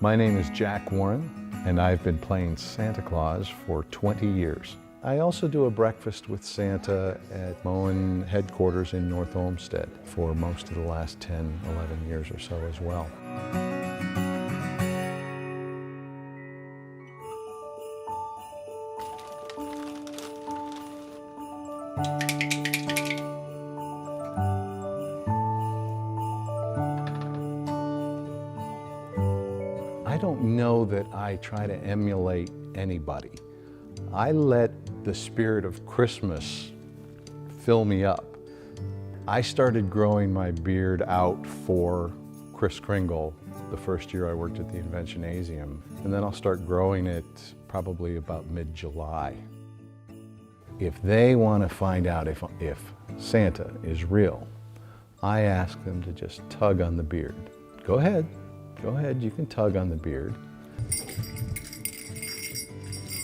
My name is Jack Warren, and I've been playing Santa Claus for 20 years. I also do a breakfast with Santa at Moen headquarters in North Olmsted for most of the last 10, 11 years or so as well. I don't know that I try to emulate anybody. I let the spirit of Christmas fill me up. I started growing my beard out for Kris Kringle the first year I worked at the Inventionasium, and then I'll start growing it probably about mid-July. If they want to find out if Santa is real, I ask them to just tug on the beard. Go ahead, you can tug on the beard.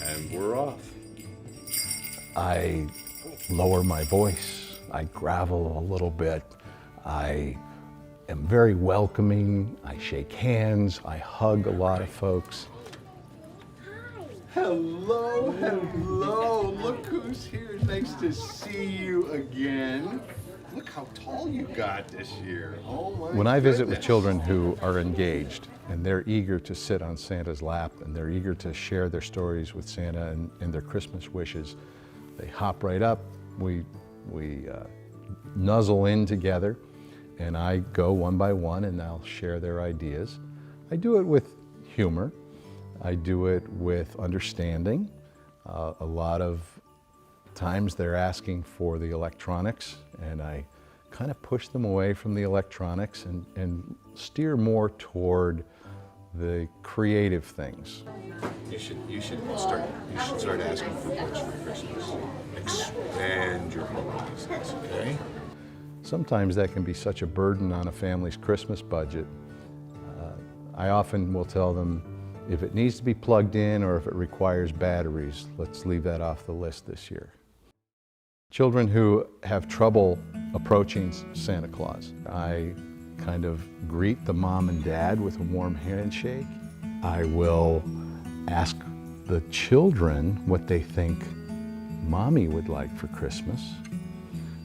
And we're off. I lower my voice, I gravel a little bit, I am very welcoming, I shake hands, I hug a lot of folks. Hello, hello. Look who's here. Nice to see you again. Look how tall you got this year. Oh my When I visit with goodness. children who are engaged and they're eager to sit on Santa's lap and they're eager to share their stories with Santa and their Christmas wishes, they hop right up, we nuzzle in together, and I go one by one and I'll share their ideas. I do it with humor. I do it with understanding. A lot of times they're asking for the electronics, and I kind of push them away from the electronics and steer more toward the creative things. You should start asking for books for Christmas. Expand your horizons, okay? Sometimes that can be such a burden on a family's Christmas budget. I often will tell them, if it needs to be plugged in or if it requires batteries, let's leave that off the list this year. Children who have trouble approaching Santa Claus, I kind of greet the mom and dad with a warm handshake. I will ask the children what they think mommy would like for Christmas.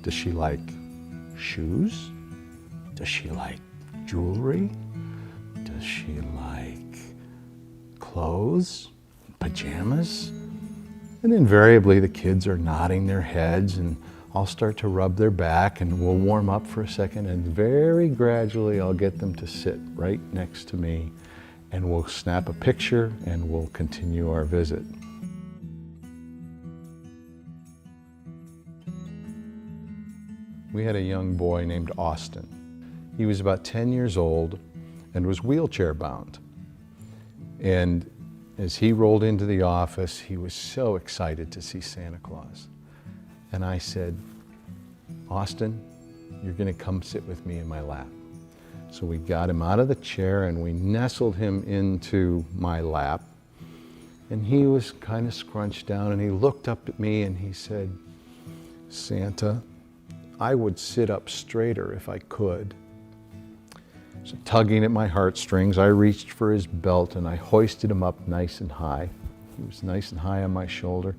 Does she like shoes? Does she like jewelry? Does she like clothes, pajamas? And invariably the kids are nodding their heads, and I'll start to rub their back and we'll warm up for a second, and very gradually I'll get them to sit right next to me and we'll snap a picture and we'll continue our visit. We had a young boy named Austin. He was about 10 years old and was wheelchair bound. And as he rolled into the office, he was so excited to see Santa Claus. And I said, Austin, you're going to come sit with me in my lap. So we got him out of the chair and we nestled him into my lap. And he was kind of scrunched down and he looked up at me and he said, Santa, I would sit up straighter if I could. So tugging at my heartstrings, I reached for his belt and I hoisted him up nice and high. He was nice and high on my shoulder.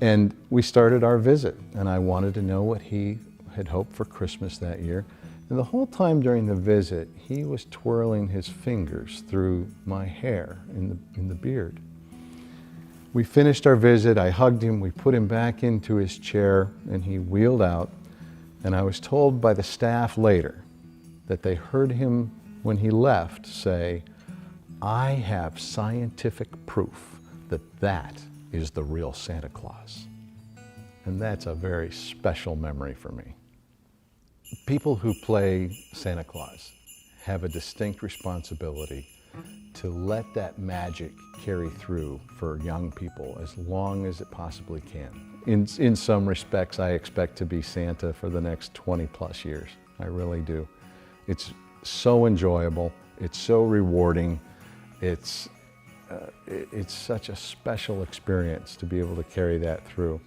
And we started our visit, and I wanted to know what he had hoped for Christmas that year. And the whole time during the visit, he was twirling his fingers through my hair in the beard. We finished our visit, I hugged him, we put him back into his chair, and he wheeled out. And I was told by the staff later that they heard him, when he left, say, I have scientific proof that that is the real Santa Claus. And that's a very special memory for me. People who play Santa Claus have a distinct responsibility to let that magic carry through for young people as long as it possibly can. In some respects, I expect to be Santa for the next 20 plus years. I really do. It's so enjoyable, it's so rewarding, it's such a special experience to be able to carry that through.